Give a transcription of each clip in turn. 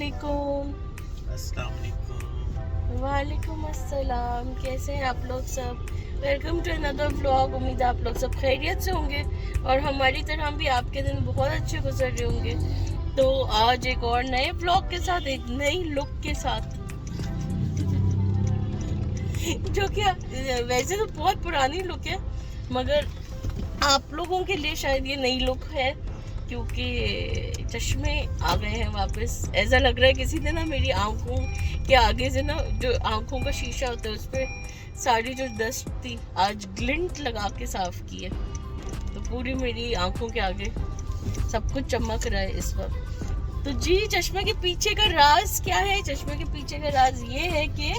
वालेकुम। अस्सलाम वालेकुम। वालेकुम अस्सलाम। कैसे हैं आप लोग सब? Welcome to another vlog. उम्मीद है आप लोग सब खैरियत से होंगे और हमारी तरह भी आपके दिन बहुत अच्छे गुजर रहे होंगे। तो आज एक और नए व्लॉग के साथ, एक नई लुक के साथ, जो कि वैसे तो बहुत पुरानी लुक है मगर आप लोगों के लिए शायद ये नई लुक है क्योंकि चश्मे आ गए हैं वापस। ऐसा लग रहा है किसी ने ना मेरी आंखों के आगे से ना, जो आंखों का शीशा होता है उस पर सारी जो डस्ट थी आज ग्लिंट लगा के साफ की है, तो पूरी मेरी आंखों के आगे सब कुछ चमक रहा है इस वक्त। तो जी, चश्मे के पीछे का राज क्या है? चश्मे के पीछे का राज ये है कि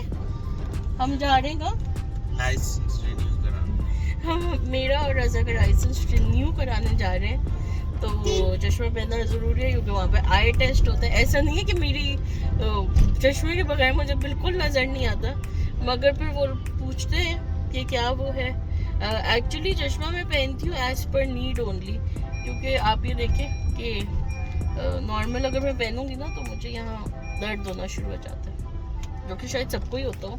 हम जा रहे हैं लाइसेंस रिन्यू कराना। हम मेरा और रजा का लाइसेंस रिन्यू कराने जा रहे हैं। तो चश्मा पहनना ज़रूरी है क्योंकि वहाँ पे आई टेस्ट होता है। ऐसा नहीं है कि मेरी चश्मे के बगैर मुझे बिल्कुल नज़र नहीं आता, मगर फिर वो पूछते हैं कि क्या वो है। एक्चुअली चश्मा मैं पहनती हूँ एज पर नीड ओनली, क्योंकि आप ये देखें कि नॉर्मल अगर मैं पहनूंगी ना तो मुझे यहाँ दर्द होना शुरू हो जाता है, जो कि शायद सबको ही होता हो,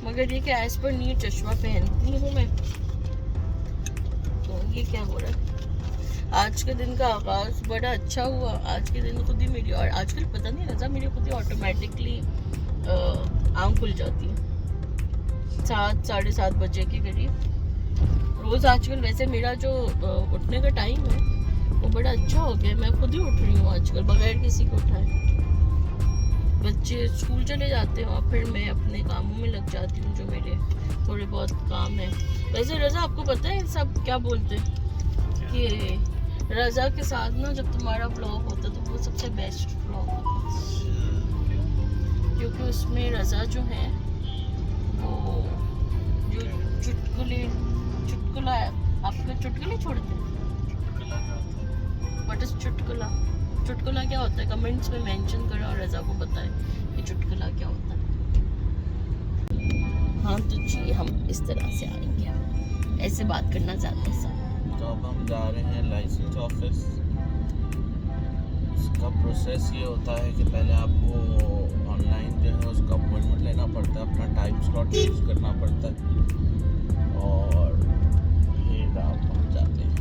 मगर ये कि एज पर नीड चश्मा पहनती हूँ मैं। तो ये क्या हो रहा है? आज के दिन का आगाज़ बड़ा अच्छा हुआ। आज के दिन खुद ही मेरी, और आजकल पता नहीं रजा, मेरी खुद ही ऑटोमेटिकली आँख खुल जाती है 7 साढ़े 7 बजे के करीब रोज़। आजकल वैसे मेरा जो उठने का टाइम है वो बड़ा अच्छा हो गया। मैं खुद ही उठ रही हूँ आजकल बगैर किसी को उठाए। बच्चे स्कूल चले जाते हैं और फिर मैं अपने कामों में लग जाती हूँ, जो मेरे थोड़े बहुत काम है। वैसे रजा, आपको पता है सब क्या बोलते हैं कि रजा के साथ ना जब तुम्हारा ब्लॉग होता तो वो सबसे बेस्ट ब्लॉग होता, क्योंकि उसमें रजा जो है वो जो चुटकुला है, आपके चुटकुले छोड़ते हैं। व्हाट इज चुटकुला? चुटकुला क्या होता है? कमेंट्स में मेंशन करो और रजा को बताएं कि चुटकुला क्या होता है। हाँ तो जी, हम इस तरह से आएंगे, ऐसे बात करना चाहते हैं सब। तो अब हम जा रहे हैं लाइसेंस ऑफिस। उसका प्रोसेस ये होता है कि पहले आपको ऑनलाइन जो है उसका अपॉइंटमेंट लेना पड़ता है, अपना टाइम स्लॉट चूज करना पड़ता है और फिर आप पहुंच जाते हैं।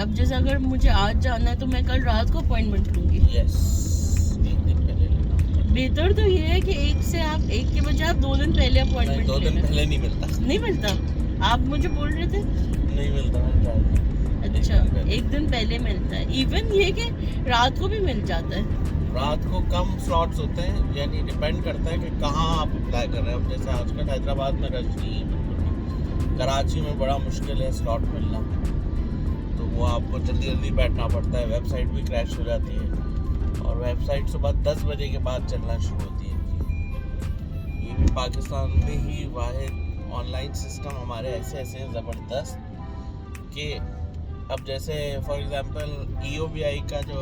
अब जैसे अगर मुझे आज जाना है तो मैं कल रात को अपॉइंटमेंट लूंगी। यस, एक दिन पहले लेना पड़ता है। बेहतर तो ये है कि एक के बजाय आप 2 दिन पहले अपॉइंटमेंट 2 दिन पहले नहीं मिलता। नहीं मिलता? आप मुझे बोल रहे थे नहीं मिलता। अच्छा, एक दिन पहले मिलता है। इवन ये कि रात को भी मिल जाता है। रात को कम स्लॉट्स होते हैं, यानी डिपेंड करता है कि कहाँ आप अप्लाई कर रहे हैं। अब जैसे आजकल हैदराबाद में रश नहीं है बिल्कुल, कराची में बड़ा मुश्किल है स्लॉट मिलना, तो वो आपको जल्दी जल्दी बैठना पड़ता है। वेबसाइट भी क्रैश हो जाती है और वेबसाइट सुबह 10 बजे के बाद चलना शुरू होती है। ये भी पाकिस्तान में ही वाहिद ऑनलाइन सिस्टम हमारे ऐसे हैं ज़बरदस्त कि अब जैसे फॉर एग्जांपल EOBI का जो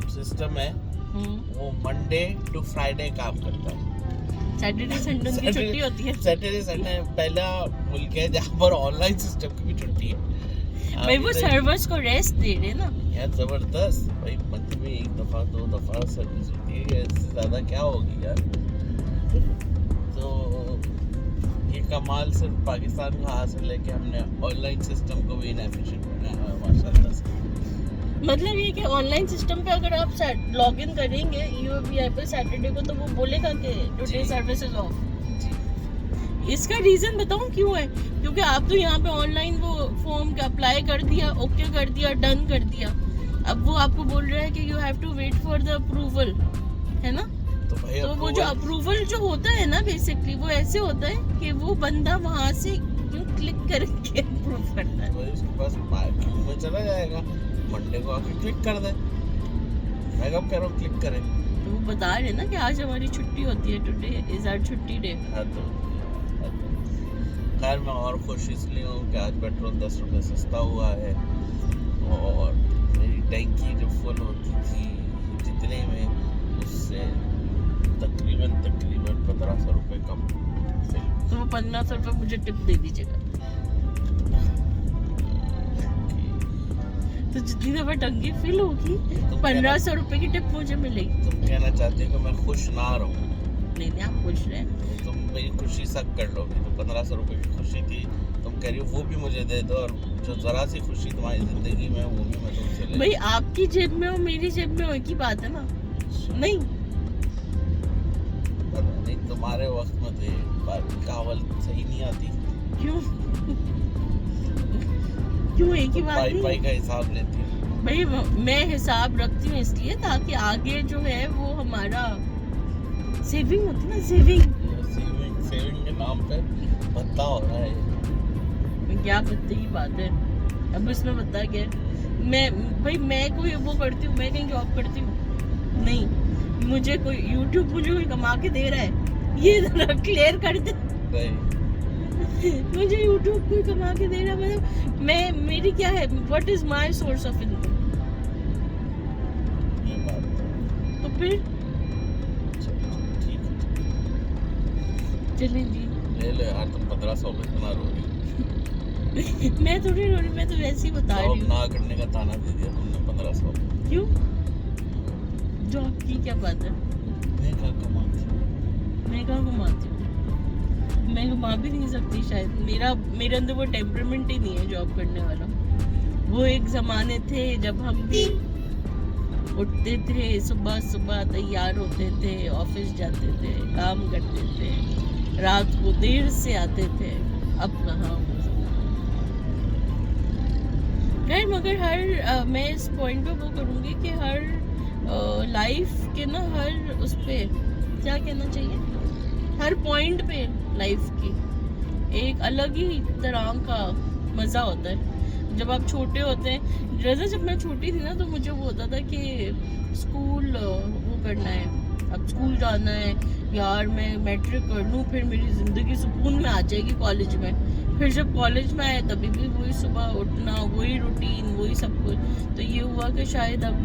सिस्टम है वो मंडे टू फ्राइडे काम करता है। सैटरडे संडे की छुट्टी होती है। सैटरडे संडे पहला मुल्क है जहाँ पर ऑनलाइन सिस्टम की भी छुट्टी है। भाई वो सर्वर्स को रेस्ट दे रहे ना यार, जबरदस्त भाई। मंथ में 1 दफा 2 दफा सर्विस होती है, इससे ज्यादा क्या होगी यार। तो ये कमाल सिर्फ पाकिस्तान का हासिल है कि हमने ऑनलाइन सिस्टम को भी इनएफिशिएंट बनाया है माशाल्लाह से। मतलब ये कि ऑनलाइन सिस्टम पे अगर आप लॉग इन करेंगे EOBI पे सैटरडे को तो वो बोलेगा कि टुडे सर्विसेज ऑफ। इसका रीजन बताऊं क्यों है? क्योंकि आप तो यहाँ पे ऑनलाइन वो फॉर्म का अप्लाई कर दिया, ओके कर दिया, डन कर दिया। अब वो आपको बोल रहा है कि you have to wait for the approval, है ना? तो वो जो अप्रूवल जो होता है ना, बेसिकली वो ऐसे होता है कि वो बंदा वहाँ से क्यों क्लिक करके अप्रूव करता है। तो इसके पास क्यों में चला जाएगा, मंडे को आके क्लिक कर दे। मैं कब कह रहा हूँ क्लिक करें, तो वो बता रहे ना कि आज हमारी छुट्टी होती है, टुडे इज आवर छुट्टी डे। खैर मैं और खुश इसलिए हूँ कि आज पेट्रोल 10 रुपये सस्ता हुआ है और मेरी टैंकी जो फुल होती थी जितने में, उससे तकरीबन 1500 रुपये कम। तो वो 1500 रुपये मुझे टिप दे दीजिएगा। तो जितनी दफा टंकी फिल होगी तुम 1500 रुपए की टिप मुझे मिलेगी। तुम कहना चाहते हो कि मैं खुश ना रहूं? नहीं आप खुश रहे। तुम मेरी खुशी सक कर लोगी। तो 1500 रुपए की खुशी थी, तुम कह रही हो वो भी मुझे दे दो, और जो जरा सी खुशी तुम्हारी जिंदगी में वो भी मैं तुमसे ले। भाई आपकी जेब में हो मेरी जेब में हो एक ही बात है ना। नहीं पता नहीं, तुम्हारे वक्त में तो ये कहावत सही नहीं आती। क्यों क्यों एक ही बात पाई नहीं? पाई का हिसाब लेती है। भाई मैं हिसाब रखती हूँ इसलिए ताकि आगे जो है वो हमारा सेविंग होती है ना, सेविंग। सेविंग के नाम पे भत्ता हो रहा है। क्या पत्ते की बात है, अब इसमें पता क्या है? मैं कोई वो करती हूँ, मैं कहीं जॉब करती हूँ नहीं, मुझे कोई YouTube मुझे कोई कमा के दे रहा है, ये जरा क्लियर कर दे। मुझे YouTube कोई कमा के दे रहा है, मतलब मैं मेरी क्या है, what is my source of income? ये बात तो फिर ठीक है, चलें जी। ले लो यार, तुम 1500 में इतना रो रही हो। मैं थोड़ी रो रही, मैं तो वैसे ही बता जॉब रही हूँ। ना करने का ताना दे दिया तुमने 1500। क्यों? जॉब की क्या बात है? मैं क्या कमाती हूँ? मैं कहाँ घुमाती हूँ? मैं घुमा भी नहीं सकती शायद, मेरे अंदर वो टेम्परामेंट ही नहीं है जॉब करने वाला। वो एक जमाने थे जब हम भी उठते थे सुबह सुबह, तैयार होते थे, ऑफिस जाते थे, काम करते थे, रात को देर से आते थे। अब कहाँ वो सब। खैर मगर मैं इस पॉइंट पे वो करूँगी कि हर लाइफ के ना, हर उस पे क्या कहना चाहिए, हर पॉइंट पे लाइफ की एक अलग ही तरह का मज़ा होता है। जब आप छोटे होते हैं, जैसे जब मैं छोटी थी ना, तो मुझे वो होता था कि स्कूल वो करना है, अब स्कूल जाना है यार, मैं मैट्रिक कर लूँ, फिर मेरी ज़िंदगी सुकून में आ जाएगी कॉलेज में। फिर जब कॉलेज में आए तभी भी वही सुबह उठना, वही रूटीन, वही सब कुछ। तो ये हुआ कि शायद अब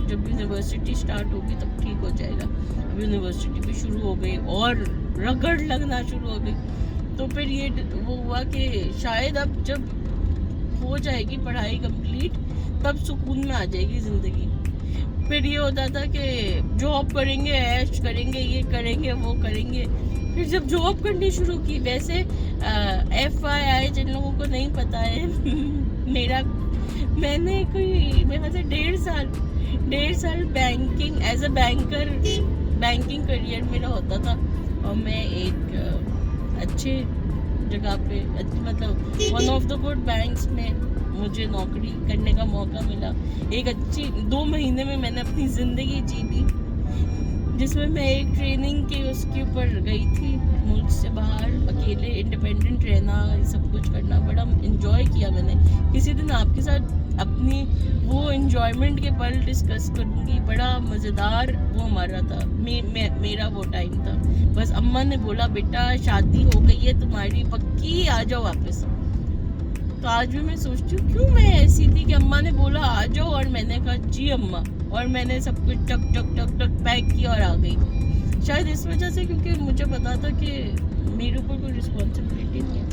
जब यूनिवर्सिटी स्टार्ट होगी तब ठीक हो जाएगा। अब यूनिवर्सिटी भी शुरू हो गई और रगड़ लगना शुरू हो गई, तो फिर ये वो हुआ कि शायद अब जब हो जाएगी पढ़ाई कंप्लीट तब सुकून में आ जाएगी ज़िंदगी। फिर ये होता था कि जॉब करेंगे, ऐश करेंगे, ये करेंगे, वो करेंगे। फिर जब जॉब करनी शुरू की, वैसे FYI जिन लोगों को नहीं पता है मैंने कोई मेरे से 1.5 साल banking as a banker, banking career मेरा होता था। और मैं एक अच्छे जगह पे, मतलब one of the good banks में मुझे नौकरी करने का मौका मिला। एक अच्छी 2 महीने में मैंने अपनी ज़िंदगी जी ली, जिसमें मैं एक ट्रेनिंग के उसके ऊपर गई थी, मुल्क से बाहर अकेले इंडिपेंडेंट रहना, ये सब कुछ करना, बड़ा इंजॉय किया मैंने। किसी दिन आपके साथ अपनी वो इंजॉयमेंट के पल डिस्कस करूँगी, बड़ा मज़ेदार वो हमारा था। मेरा वो टाइम था। बस अम्मा ने बोला बेटा शादी हो गई है तुम्हारी पक्की, आ जाओ वापस। तो आज भी मैं सोचती हूँ क्यों मैं ऐसी थी कि अम्मा ने बोला आ जाओ और मैंने कहा जी अम्मा, और मैंने सब कुछ टक टक टक टक पैक किया और आ गई। शायद इस वजह से क्योंकि मुझे पता था कि मेरे ऊपर कोई रिस्पॉन्सिबिलिटी नहीं है।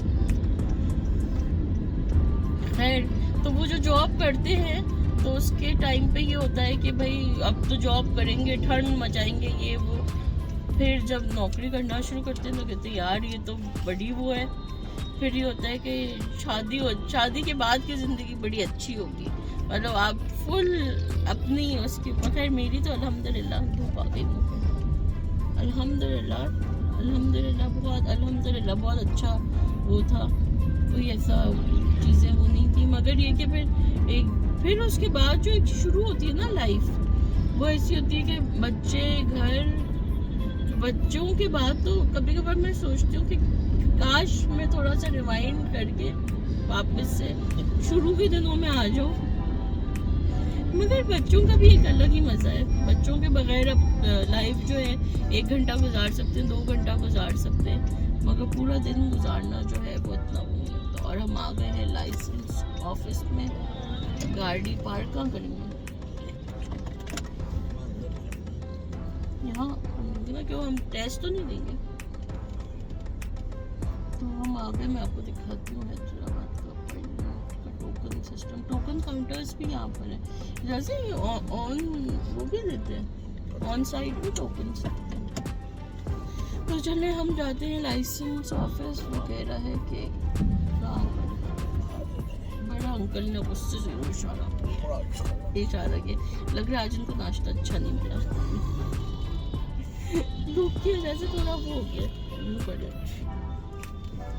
खैर, तो वो जो जॉब करते हैं तो उसके टाइम पे ये होता है कि भाई अब तो जॉब करेंगे, ठंड मचाएंगे, ये वो। फिर जब नौकरी करना शुरू करते हैं तो कहते हैं यार ये तो बड़ी वो है। फिर ये होता है कि शादी के बाद की ज़िंदगी बड़ी अच्छी होगी, मतलब आप फुल अपनी उसकी। खैर मेरी तो अल्हम्दुलिल्लाह धूप आ गई मुझे, अल्हम्दुलिल्लाह बहुत अच्छा वो था, कोई ऐसा चीज़ें वो नहीं थी। मगर ये कि फिर उसके बाद जो एक शुरू होती है ना लाइफ, वो ऐसी होती है कि बच्चे, घर, बच्चों के बाद तो कभी कभार मैं सोचती हूँ कि काश मैं थोड़ा सा रिवाइंड करके वापस से शुरू के दिनों में आ जाऊँ। मगर बच्चों का भी एक अलग ही मज़ा है। बच्चों के बगैर अब लाइफ जो है 1 घंटा गुजार सकते हैं, 2 घंटा गुजार सकते हैं, मगर पूरा दिन गुजारना जो है वो इतना वो नहीं होता। और हम आ गए हैं लाइसेंस ऑफिस में, गाड़ी पार्क कहाँ करेंगे? यहाँ क्यों, हम टेस्ट तो नहीं देंगे। तो हम आ गए, मैं आपको दिखाती हूँ हैदराबाद का टोकन सिस्टम, टोकन काउंटर्स भी यहाँ पर है, जैसे ये ऑन वो भी देते हैं, ऑन साइड भी टोकन देते हैं। तो चले हम जाते हैं लाइसेंस ऑफिस। वो कह रहा है कि बड़ा अंकल ने गुस्से से इशारा किया, लग रहा है आज उनको नाश्ता अच्छा नहीं मिला, धूप की वजह से थोड़ा वो हो गया,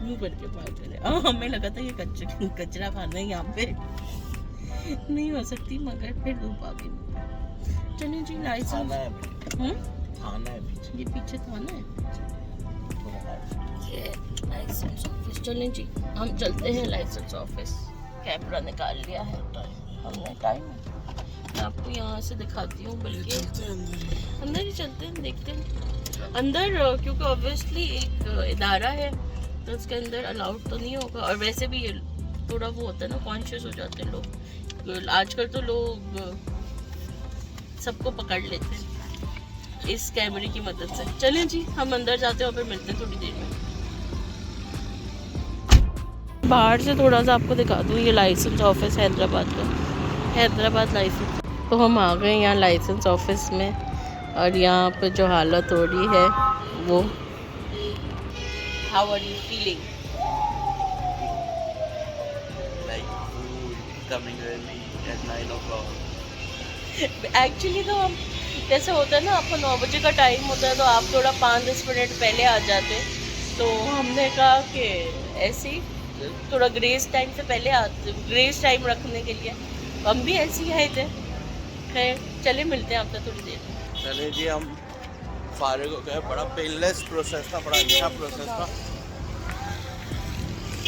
मुँह करके बात करे। हमें लगा था ये कचरा खाना है यहाँ पे नहीं हो सकती, मगर फिर धूप आ गई। चलिए जी लाइसेंस थाना है पीछे, ये पीछे थाना है, ये लाइसेंस ऑफिस। चलें जी हम चलते हैं लाइसेंस ऑफिस। कैमरा निकाल लिया है हमने, टाइम मैं आपको यहाँ से दिखाती हूँ, बल्कि अंदर ही चलते हैं, देखते हैं अंदर, क्योंकि ऑब्वियसली एक इदारा है तो उसके अंदर अलाउड तो नहीं होगा। और वैसे भी ये थोड़ा वो होता है ना, कॉन्शियस हो जाते हैं लोग, आजकल तो लोग सबको पकड़ लेते हैं इस कैमरे की मदद से। चलें जी हम अंदर जाते हैं और फिर मिलते हैं थोड़ी देर में। बाहर से थोड़ा सा आपको दिखा दूँ, ये लाइसेंस ऑफिस हैदराबाद का, हैदराबाद लाइसेंस। तो हम आ गए यहाँ लाइसेंस ऑफिस में, और यहाँ पे जो हालत हो रही है वो, how are you feeling? like food coming early at 9 o'clock. Actually तो हम, जैसे होता है ना आपका 9 बजे का टाइम होता है तो आप थोड़ा 5-10 मिनट पहले आ जाते, तो हमने कहा कि ऐसे ही थोड़ा ग्रेस टाइम से पहले आते, ग्रेस टाइम रखने के लिए हम भी ऐसे ही आए थे। खैर चले मिलते हैं आपसे थोड़ी देर में। चले जी हम फारिग हो गए, बड़ा पेनलेस प्रोसेस था, बड़ा अच्छा प्रोसेस था,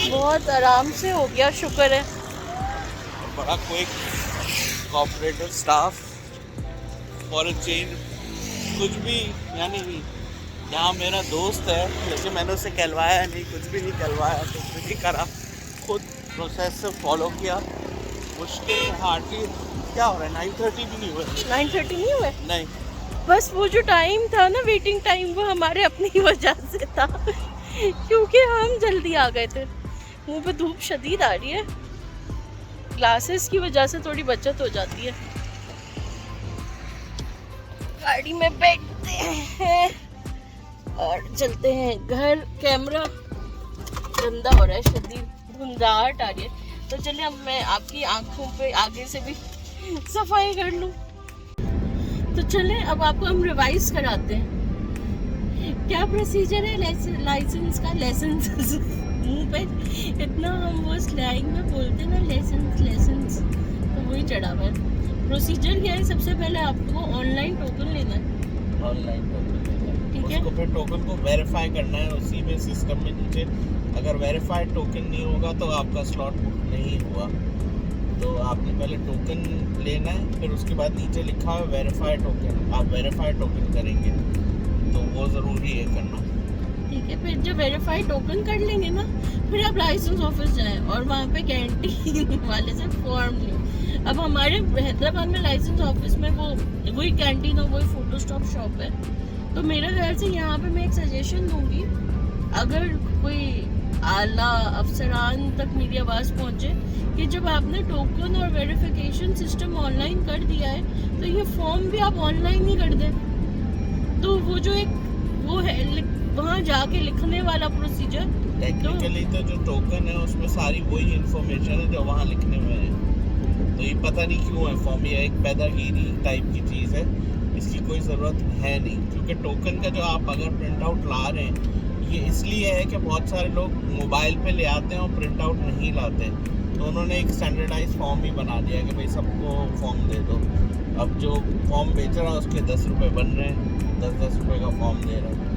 बहुत आराम से हो गया, शुक्र है। और बड़ा quick cooperative staff for a change. कुछ भी यानी यहाँ मेरा दोस्त है, लेकिन मैंने उसे कहलवाया नहीं, कुछ भी नहीं कहलवाया, कुछ भी नहीं करा, खुद प्रोसेस से फॉलो किया। मुश्किल हार्डली क्या हो रहा है, 9:30 भी नहीं हुए। 9:30 नहीं हुए? नहीं, बस वो जो टाइम था ना, वेटिंग टाइम, वो हमारे अपनी वजह से था क्योंकि हम जल्दी आ गए थे। मुंह पे धूप शदीद आ रही है, ग्लासेस की वजह से थोड़ी बचत हो जाती है। गाड़ी में बैठते हैं और चलते हैं घर। कैमरा गंदा हो रहा है, शदीद धुंधाहट आ रही है, तो चलिए अब मैं आपकी आंखों पे आगे से भी सफाई कर लूं। तो चले अब आपको हम रिवाइज कराते हैं क्या प्रोसीजर है लाइसेंस का। लाइसेंस मुंह पे इतना हम वो स्लैंग में बोलते ना, लाइसेंस, तो वही चढ़ा हुआ है। प्रोसीजर क्या है, सबसे पहले आपको ऑनलाइन टोकन लेना है, ऑनलाइन टोकन लेना है, ठीक है। उसको फिर टोकन को वेरीफाई करना है उसी में सिस्टम में नीचे। अगर वेरीफाइड टोकन नहीं होगा तो आपका स्लॉट बुक नहीं हुआ। तो आपने पहले टोकन लेना है, फिर उसके बाद नीचे लिखा है वेरीफाइड टोकन, आप वेरीफाइड टोकन करेंगे तो वो ज़रूरी है करना, ठीक है। फिर जब वेरीफाइड टोकन कर लेंगे ना, फिर आप लाइसेंस ऑफिस जाएं और वहाँ पे कैंटीन वाले से फॉर्म लें। अब हमारे हैदराबाद में लाइसेंस ऑफिस में वो वही कैंटीन और वही फोटो स्टॉप शॉप है, तो मेरे ख्याल से यहाँ पे मैं एक सजेशन दूंगी, अगर कोई आला अफसरान तक मेरी आवाज़ पहुँचे, कि जब आपने टोकन और वेरिफिकेशन सिस्टम ऑनलाइन कर दिया है तो ये फॉर्म भी आप ऑनलाइन ही कर दें। तो वो जो एक वो है वहाँ जाके लिखने वाला प्रोसीजर, टेक्निकली तो जो टोकन है उसमें सारी वही इंफॉर्मेशन है जो वहाँ लिखने में है। तो ये पता नहीं क्यों है फॉर्म, ये एक पैदागिरी टाइप की चीज़ है, इसकी कोई ज़रूरत है नहीं। क्योंकि टोकन का जो आप अगर प्रिंट आउट ला रहे हैं, ये इसलिए है कि बहुत सारे लोग मोबाइल पे ले आते हैं और प्रिंट आउट नहीं लाते, तो उन्होंने एक स्टैंडर्डाइज फॉर्म ही बना दिया कि भाई सबको फॉर्म दे दो। अब जो फॉर्म बेच रहा है उसके 10 रुपये बन रहे हैं, 10-10 रुपये का फॉर्म दे रहा है।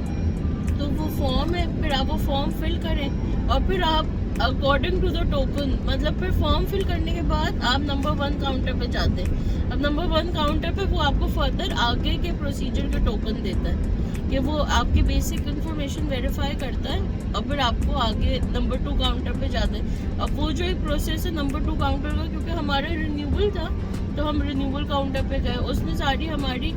तो वो फॉर्म है, फिर आप वो फॉर्म फिल करें और फिर आप अकॉर्डिंग टू द टोकन, मतलब फिर फॉर्म फिल करने के बाद आप नंबर 1 काउंटर पे जाते हैं। अब नंबर 1 काउंटर पे वो आपको फर्दर आगे के प्रोसीजर के टोकन देता है, कि वो आपकी बेसिक इंफॉर्मेशन वेरीफाई करता है और फिर आपको आगे नंबर 2 काउंटर पे जाते हैं। अब वो जो एक प्रोसेस है नंबर 2 काउंटर का, क्योंकि हमारा रिन्यूअल था तो हम रिन्यूअल काउंटर पे गए, उसने सारी हमारी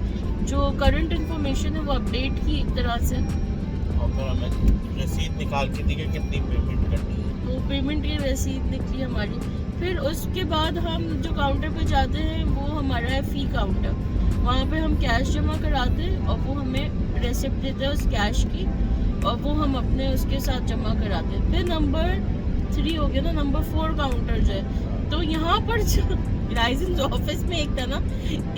जो करंट इंफॉर्मेशन है वो अपडेट की एक तरह से, और फिर हमें रसीद निकाल के दी कि कितनी पेमेंट करनी है। तो पेमेंट की रसीद निकली हमारी, फिर उसके बाद हम जो काउंटर पे जाते हैं वो हमारा है फी काउंटर। वहाँ पे हम कैश जमा कराते हैं और वो हमें रेसिप्ट देते हैं उस कैश की, और वो हम अपने उसके साथ जमा कराते हैं। फिर नंबर 3 हो गया ना, नंबर 4 काउंटर जो है। तो यहाँ पर लाइसेंस ऑफिस में एक था ना,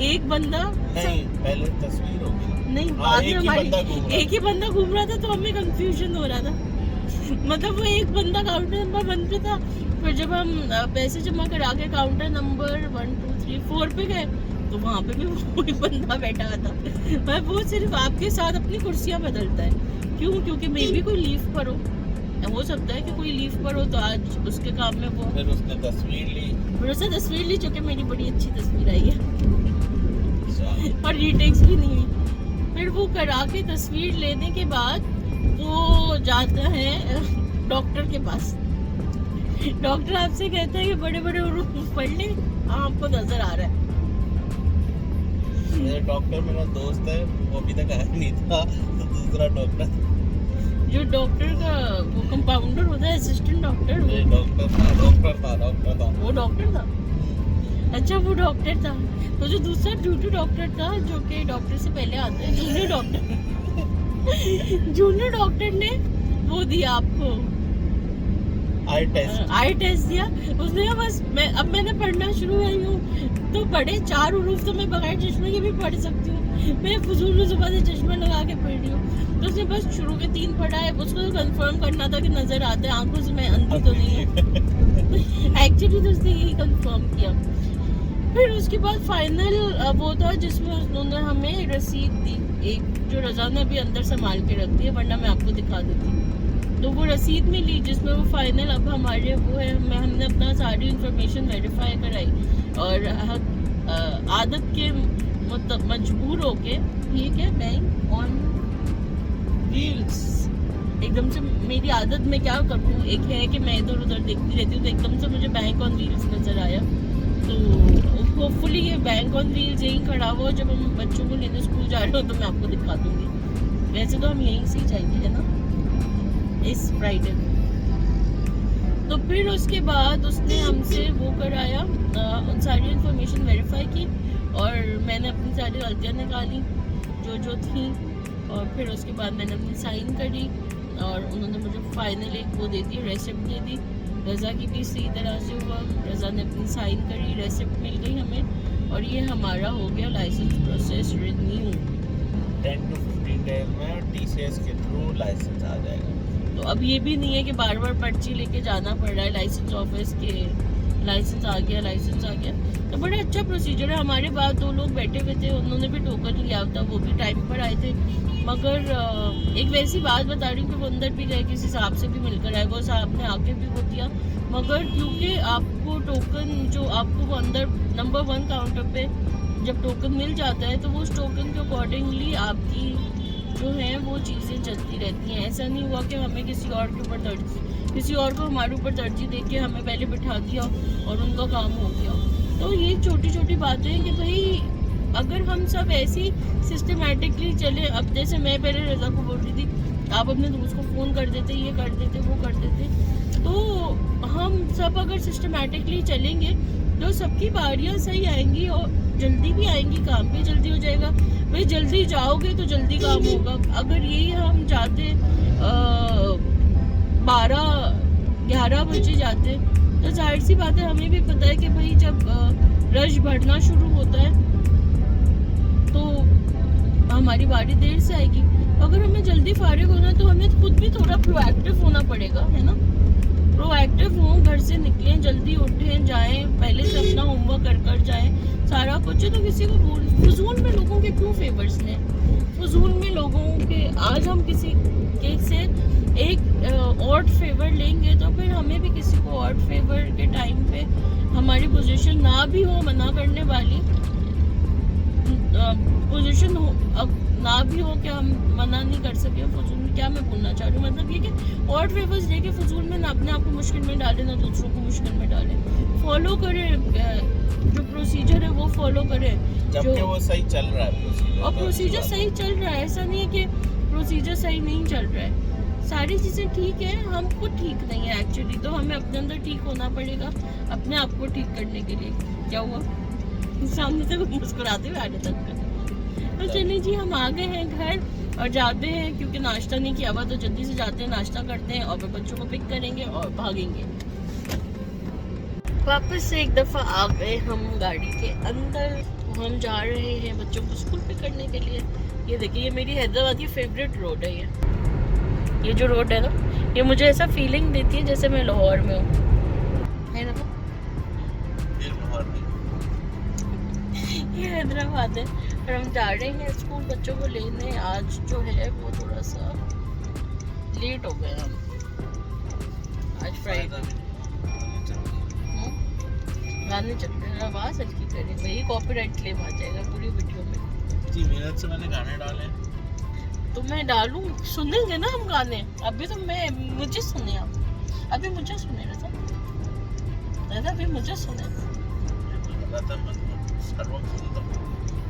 एक बंदा नहीं, पहले तस्वीर होगी नहीं, हाँ, बाद में एक हमारी एक ही बंदा घूम रहा था, तो हमें कंफ्यूजन हो रहा था। मतलब वो एक बंदा काउंटर नंबर 1 पे था, फिर जब हम पैसे जमा करा के काउंटर नंबर 1 2 3 4 पे गए तो वहाँ पे भी वही बंदा बैठा हुआ था। मैं वो सिर्फ आपके साथ अपनी कुर्सियाँ बदलता है। क्यों? क्योंकि मे भी कोई लीव पर हो सकता है कि कोई लीव पर हो, तो आज उसके काम में वो। फिर उसने तस्वीर ली, फिर उसने तस्वीर ली, जो कि मेरी बड़ी अच्छी तस्वीर आई है और रीटेक्स भी नहीं हुई। फिर वो करा के तस्वीर लेने के बाद वो जाता है डॉक्टर के पास। डॉक्टर आपसे कहता है कि बड़े बड़े उरूफ पढ़ ले, आपको नजर आ रहा है। मेरा डॉक्टर मेरा दोस्त है, वो अभी तक आया नहीं था, तो दूसरा डॉक्टर जो डॉक्टर का वो कंपाउंडर होता है, असिस्टेंट डॉक्टर, डॉक्टर था वो डॉक्टर था। अच्छा, वो डॉक्टर था। तो जो दूसरा ड्यूटी डॉक्टर था, जो कि डॉक्टर से पहले आता है, जूनियर डॉक्टर ने वो दिया आपको आई टेस्ट दिया। उसने कहा बस अब मैंने पढ़ना शुरू हुई हूँ, तो पढ़े 4 उरूफ तो मैं बगैर चश्मे के भी पढ़ सकती हूँ। मैं फजूल में सुबह से चश्मा लगा के पढ़ रही हूँ। तो उसने बस शुरू के 3 पढ़ा है। उसको तो कंफर्म करना था कि नजर आते हैं आंखों से, मैं अंधी तो नहीं है। एक्चुअली तो उसने यही कंफर्म किया। फिर उसके बाद फाइनल वो था जिसमें उन्होंने हमें रसीद दी, एक जो रजा ने अभी अंदर संभाल के रख दी है, वरना मैं आपको दिखा देती। तो वो रसीद मिली जिसमें वो फाइनल अब हमारे वो है, हमने अपना सारी इंफॉर्मेशन वेरीफाई कराई और आदत के मतलब मजबूर होके ठीक है बैंक ऑन व्हील्स। एकदम से मेरी आदत में क्या करूँ, एक है कि मैं इधर उधर देखती रहती हूँ, तो एकदम से मुझे बैंक ऑन व्हील्स नजर आया। तो होपफुली ये बैंक ऑन व्हील्स यहीं खड़ा हुआ, जब हम बच्चों को लेने स्कूल जा रहे हो तो मैं आपको दिखा दूंगी। वैसे तो हम यहीं से ही जाएंगे, है ना, इस फ्राइडे। तो फिर उसके बाद उसने हमसे वो कराया, सारी इंफॉर्मेशन वेरीफाई की और मैंने अपनी सारी गलतियाँ निकाली जो थी, और फिर उसके बाद मैंने अपनी साइन करी और उन्होंने मुझे फाइनल एक वो दे दी, रेसिप्ट दे दी। रज़ा की भी इसी तरह से हुआ, रज़ा ने अपनी साइन करी, रेसिप्ट मिल गई हमें, और ये हमारा हो गया licence process renew. 10 to 15 days में TCS के थ्रू लाइसेंस आ जाएगा। तो अब ये भी नहीं है कि बार बार पर्ची लेके जाना पड़ रहा है लाइसेंस ऑफिस के, लाइसेंस आ गया। तो बड़ा अच्छा प्रोसीजर है। हमारे बाद 2 लोग बैठे हुए थे, उन्होंने भी टोकन लिया था, वो भी टाइम पर आए थे। मगर एक वैसी बात बता रही हूँ कि वो अंदर भी गए, किसी साहब से भी मिलकर आए, वो साहब ने आके भी वो दिया। मगर क्योंकि आपको टोकन जो आपको वो अंदर नंबर 1 काउंटर पे जब टोकन मिल जाता है, तो वो उस टोकन के अकॉर्डिंगली आपकी जो है वो चीज़ें चलती रहती हैं। ऐसा नहीं हुआ कि हमें किसी और को हमारे ऊपर तरजीह दे के हमें पहले बिठा दिया और उनका काम हो गया। तो ये छोटी छोटी बातें हैं कि भाई अगर हम सब ऐसी सिस्टमेटिकली चले, अब जैसे मैं पहले रज़ा को बोल रही थी, आप अपने दोस्त को फ़ोन कर देते, ये कर देते, वो कर देते, तो हम सब अगर सिस्टमेटिकली चलेंगे तो सबकी बारियाँ सही आएंगी और जल्दी भी आएंगी, काम भी जल्दी हो जाएगा। भाई जल्दी जाओगे तो जल्दी काम होगा। अगर यही हम जाते 12-11 बजे जाते, तो जाहिर सी बात है, हमें भी पता है कि भाई जब रश बढ़ना शुरू होता है तो हमारी बारी देर से आएगी। अगर हमें जल्दी फारिग होना तो हमें खुद भी थोड़ा प्रोएक्टिव होना पड़ेगा, है ना। प्रोएक्टिव हो, घर से निकलें, जल्दी उठें, जाएं, पहले से अपना होमवर्क कर जाएं, सारा कुछ है। तो किसी को फजूल में लोगों के क्यों फेवर्स लें, फजूल में लोगों के। आज हम किसी के से एक ऑड फेवर लेंगे तो फिर हमें भी किसी को ऑड फेवर के टाइम पे हमारी पोजीशन ना भी हो मना करने वाली, पोजीशन हो अब ना भी हो कि हम मना नहीं कर सके फजूल में। क्या मैं बोलना चाह रही हूँ, मतलब ये कि ऑड फेवर्स लेके फजूल में ना अपने आप को मुश्किल में डालें, ना दूसरों को मुश्किल में डालें। फॉलो करें, जो प्रोसीजर है वो फॉलो करें, जबकि वो सही चल रहा है प्रोसीजर, और प्रोसीजर सही चल रहा है। ऐसा नहीं है कि प्रोसीजर सही नहीं चल रहा है। सारी चीजें ठीक है, हम खुद ठीक नहीं है एक्चुअली, तो हमें अपने अंदर ठीक होना पड़ेगा अपने आप को ठीक करने के लिए। क्या हुआ? सामने से मुस्कुराते हुए आने तक का। तो चलिए जी, हम आ गए हैं घर और जाते हैं, क्योंकि नाश्ता नहीं किया हुआ, तो जल्दी से जाते हैं, नाश्ता करते हैं और फिर बच्चों को पिक करेंगे और भागेंगे। वापस से एक दफ़ा आ गए हम गाड़ी के अंदर। हम जा रहे हैं बच्चों को स्कूल पिक करने के लिए। ये देखिए, ये मेरी हैदराबाद की फेवरेट रोड है। ये जो रोड है ना, ये मुझे ऐसा फीलिंग देती है जैसे मैं लाहौर में हूँ, है ना? ये हैदराबाद है। और हम जा रहे हैं स्कूल बच्चों को लेने। आज जो है वो थोड़ा सा लेट हो गए हम, आज फ्राइडे। गाने चल रहे हैं, आवाज़ हल्की करें भाई, कॉपीराइट क्लेम आ जाएगा पूरी वीडियो में। 3 मिनट से मैंने गाने डाले, तो मैं डालूं, सुनेंगे ना हम गाने। अभी तो मुझे सुने आप, अभी मुझे सुने रजा, अभी मुझे सुने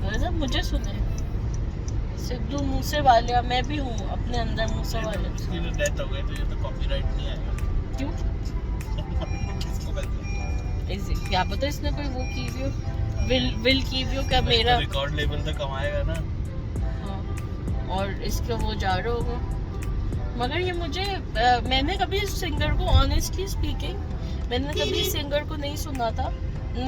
रजा, मुझे सुने। सिद्धू मूसे वाले मैं भी हूँ अपने अंदर मूसे वाले। उसकी तो डेथ हो गई, तो ये तो कॉपीराइट नहीं आएगा। क्यों? किसको पता? ऐसे क्या पता इसने कोई वो की भी हो, विल की भी हो क्या मेरा रिकॉर्ड लेवल तो कमाएगा ना। हाँ, और इसका वो जा रहा होगा। मगर ये मुझे मैंने कभी इस सिंगर को, ऑनेस्टली स्पीकिंग, मैंने कभी इस सिंगर को नहीं सुना था।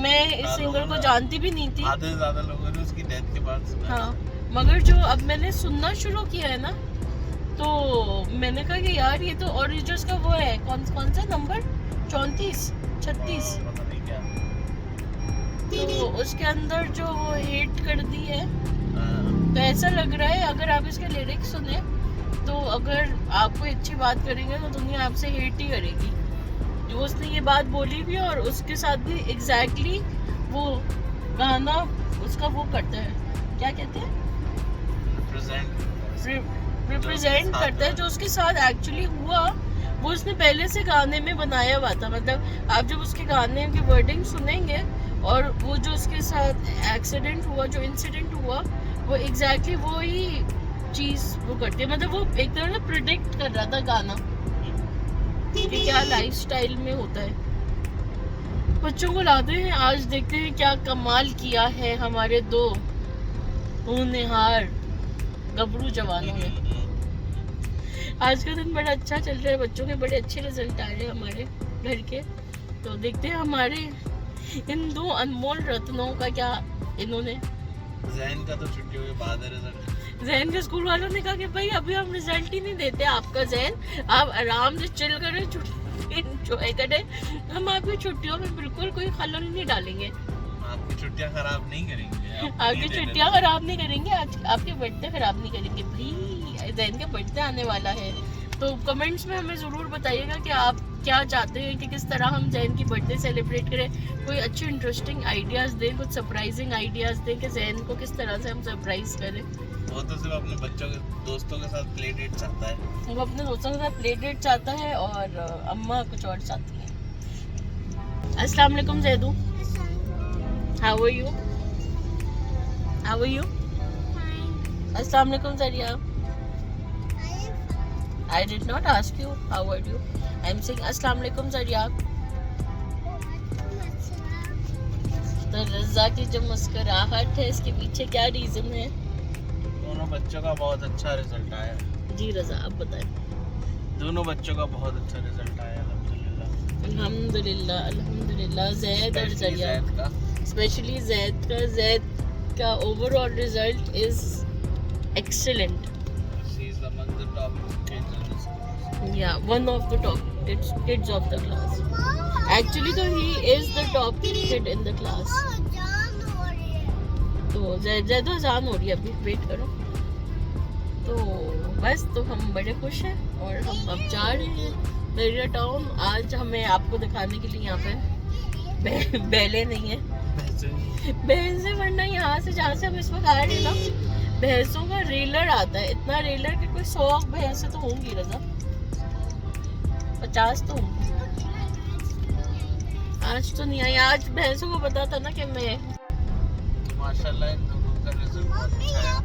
मैं इस सिंगर को जानती भी नहीं थी। आधे से ज्यादा लोगों ने उसकी डेथ के बाद सुना। हाँ, मगर जो अब मैंने सुनना शुरू किया है ना, तो मैंने कहा कि यार ये तो, और ये जो इसका वो है, कौन सा नंबर 34 36, तो उसके अंदर जो वो हेट कर दी है, तो ऐसा लग रहा है अगर आप इसके लिरिक्स सुने, तो अगर आप कोई अच्छी बात करेंगे तो दुनिया आपसे हेट ही करेगी। जो उसने ये बात बोली भी, और उसके साथ भी एग्जैक्टली वो गाना उसका वो करता है, क्या कहते हैं, रिप्रेजेंट करता है जो उसके साथ एक्चुअली हुआ। वो उसने पहले से गाने में बनाया हुआ था। मतलब आप जब उसके गाने की वर्डिंग सुनेंगे, और वो जो उसके साथ एक्सीडेंट हुआ, जो इंसिडेंट हुआ, वो एग्जैक्टली वो ही चीज़ वो करती है। मतलब वो एक तरह से प्रिडिक्ट कर रहा था गाना कि क्या लाइफस्टाइल में होता है। बच्चों को लाते हैं, आज देखते हैं क्या कमाल किया है हमारे दो होनहार गबरू जवानों ने। आज का दिन बड़ा अच्छा चल रहा है, बच्चों के बड़े अच्छे रिजल्ट आ रहे हैं हमारे घर के। तो देखते हैं हमारे इन दो अनमोल रत्नों का क्या इन्होंने। जैन का तो छुट्टी के बाद है रिजल्ट। जैन के स्कूल वालों ने कहा कि भाई अभी हम रिजल्ट ही नहीं देते आपका, जैन आप आराम से चिल करें, एंजॉय करें, हम आपकी छुट्टियों में बिल्कुल कोई खलल नहीं डालेंगे, आपकी छुट्टियां खराब नहीं करेंगे, आपकी छुट्टियां खराब नहीं करेंगे, आपके बर्थडे खराब नहीं करेंगे। भाई जैन का बर्थडे आने वाला है, तो कमेंट्स में हमें ज़रूर बताइएगा कि आप क्या चाहते हैं कि किस तरह हम जैन की बर्थडे सेलिब्रेट करें। कोई अच्छे इंटरेस्टिंग आइडियाज़ दें, कुछ सरप्राइजिंग आइडियाज़ दें कि जैन को किस तरह से हम सरप्राइज करें। वो तो सिर्फ अपने बच्चों के दोस्तों के साथ प्ले डेट चाहता है। वो अपने दोस्तों के साथ प्ले डेट चाहता है, और अम्मा कुछ और चाहती है। अस्सलाम वालेकुम Zaidu, how are you? How are you? अस्सलाम वालेकुम जरिया। I did not ask you how are you. I am saying अस्सलाम वालेकुम जरिया। तो रज़ा की जो मुस्कुराहट है, इसके पीछे क्या रीजन है? दोनों बच्चों का बहुत अच्छा रिजल्ट आया। जी रज़ा, आप बताएं। दोनों बच्चों का बहुत अच्छा रिजल्ट आया, अल्हम्दुलिल्लाह। अल्हम्दुलिल्लाह अल्हम्दुलिल्लाह। जैद और जरिया, स्पेशली जैद का overall result is excellent. She is among the top kids in the school. Yeah, one of the top kids of the class. Actually, तो he is the top kid in the class. तो जैद जान हो रही है, अभी wait करो। तो बस, तो हम बड़े खुश हैं और हम अब जा रहे हैं बैरिया टाउन। आज हमें आपको दिखाने के लिए यहाँ पे बैले नहीं है, भैंसे, वरना यहाँ से जहाँ से हम इस वक्त आ रहे हैं ना, भैंसों का रेलर आता है। इतना रेलर कि कोई 100 भैंसे तो होंगी रज़ा, 50 तो होंगी। आज तो नहीं आई, आज भैंसों को पता था ना कि मैं, माशाल्लाह इन दोनों का रिजल्ट बहुत अच्छा है।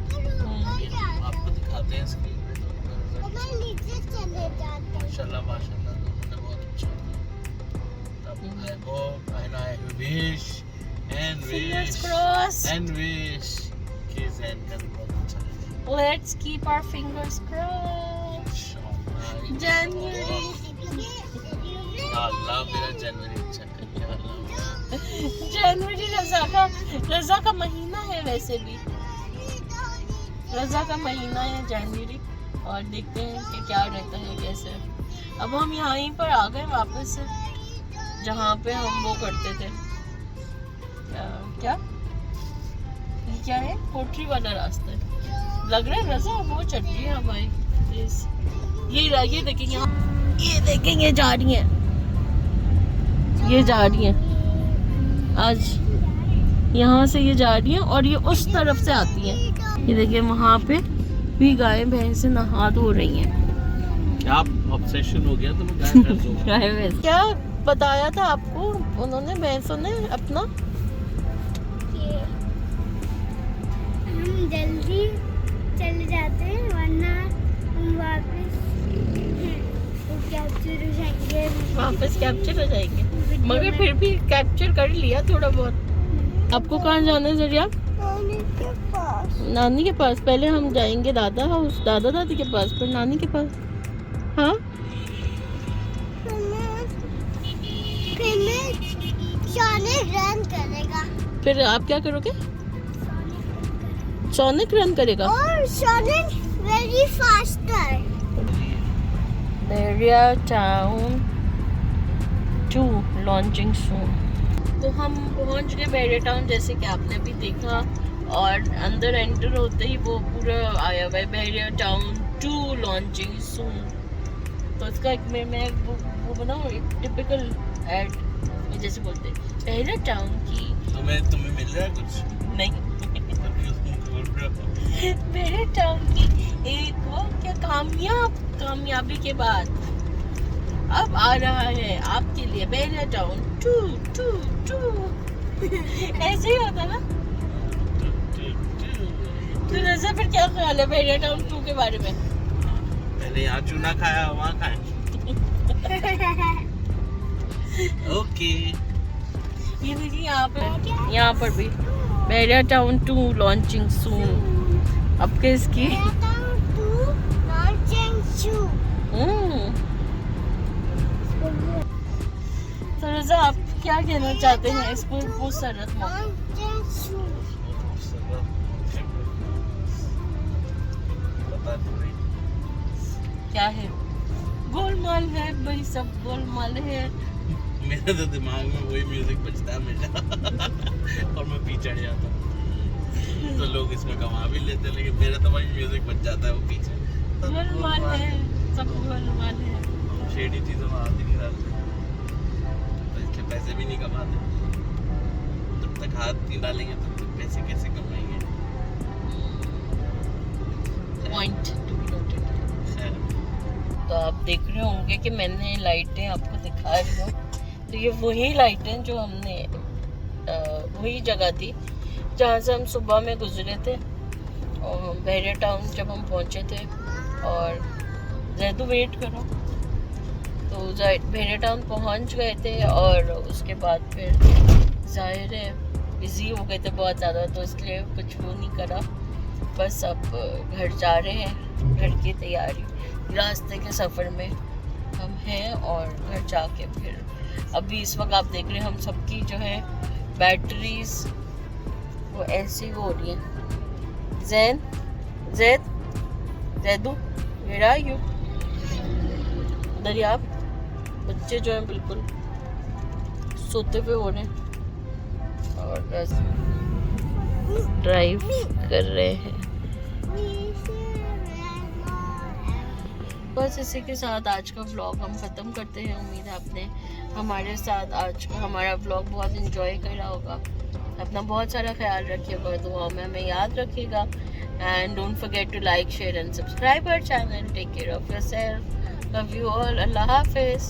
आपको दिखाते हैं स्क्रीन पे दोनों का रिजल्ट। माशाल्लाह माशाल्लाह तुमने बहुत अच्छा किया। तब I hope and I wish and Fingers wish crossed. and wish कि ज़ैन का भी बहुत अच्छा लगे। Let's keep our fingers crossed. इंशाल्लाह। January. या अल्लाह मेरा जनवरी अच्छा कर या अल्लाह। जनवरी रज़ा का महीना है, वैसे भी रज़ा का महीना है जनवरी। और देखते हैं कि क्या रहता है कैसे। अब हम यहाँ ही पर आ गए वापस से, जहाँ पे हम वो करते थे। क्या ये क्या है? पोट्री वाला रास्ता है लग रहा है। रज़ा वो चल रही है हमारी प्लीज। ये देखें यहाँ, ये देखें ये जा रही हैं, ये जा रही हैं आज यहाँ से, ये जा रही हैं और ये उस तरफ से आती हैं। ये देखिए वहाँ पे भी गाय भैंस नहा धो रही हैं। क्या ऑब्सेशन हो गया तुम्हें गाय भैंस हो? गाय भैंस क्या बताया था आपको उन्होंने, भैंसों ने अपना? हम जल्दी चले जाते हैं वरना हम वापस कैप्चर हो जाएंगे। मगर फिर भी कैप्चर कर लिया थोड़ा बहुत। आपको कहाँ जाना है जरिया? नानी के पास। पहले हम जाएंगे दादा हाउस, दादा दादी के पास, फिर नानी के पास। हाँ रन करेगा। फिर आप क्या करोगे? सोनिक रन करेगा और सोनिक वेरी फास्टर। बैरिया टाउन 2 लॉन्चिंग सून। तो हम पहुंच गए बैरिया टाउन, जैसे कि आपने भी देखा। और अंदर एंटर होते ही वो पूरा आया हुआ है बैरिया टाउन 2 लॉन्चिंग सून। तो इसका एक मैं वो बनाऊँ एक टिपिकल एड में, जैसे बोलते बैरिया टाउन की। तुम्हें मिल रहा है कुछ? नहीं बैरिया टाउन की एक वो क्या कामयाबी के बाद अब आ रहा है आपके लिए बैरिया टाउन 2 ऐसे ही होता ना। तो रज़ा फिर क्या ख्याल है बैरिया टाउन 2 के बारे में? पहले यहाँ चूना खाया वहाँ खाए। ओके। ये देखिए यहाँ पर भी बैरिया टाउन 2 लॉन्चिंग सून। अब के इसकी तो रज़ा आप क्या कहना चाहते हैं इसको पूछ सरत में? क्या है? गोलमाल है भाई, सब गोलमाल है। मेरे तो दिमाग में वही म्यूजिक बजता है हमेशा और मैं पीछे चढ़ जाता हूँ। तो लोग इसमें कमा भी लेते हैं, लेकिन मेरा तो वही म्यूजिक बज जाता है वो पीछे। गोलमाल है, सब गोलमाल है। शेडी चीजों में हाथ ही नहीं डालते, तो इसलिए पैसे भी नहीं कमाते। जब तक हाथ नहीं डालेंगे तब तक पैसे कैसे कमाएंगे? Point to be noted. तो आप देख रहे होंगे कि मैंने लाइटें आपको दिखा रही हूँ। तो ये वही लाइटें जो हमने वही जगह थी जहाँ से हम सुबह में गुजरे थे और बैरिया टाउन जब हम पहुँचे थे। और जैदू वेट करो, तो बैरिया टाउन पहुँच गए थे और उसके बाद फिर जाहिर है बिज़ी हो गए थे बहुत ज़्यादा, तो इसलिए कुछ वो नहीं करा। बस अब घर जा रहे हैं, घर की तैयारी, रास्ते के सफ़र में हम हैं। और घर जाके फिर अभी इस वक्त आप देख रहे हैं हम सबकी जो है बैटरीज वो ऐसी हो रही हैं। Zaidu where are you? Dariya बच्चे जो हैं बिल्कुल सोते हुए हो रहे हैं और ड्राइव कर रहे हैं। बस इसी के साथ आज का व्लॉग हम ख़त्म करते हैं। उम्मीद है आपने हमारे साथ आज का हमारा व्लॉग बहुत एंजॉय करा होगा। अपना बहुत सारा ख्याल रखिएगा, दुआओं में हमें याद रखिएगा। And don't forget to like, share and subscribe our channel. Take care of yourself, love you all, अल्लाह हाफिज़।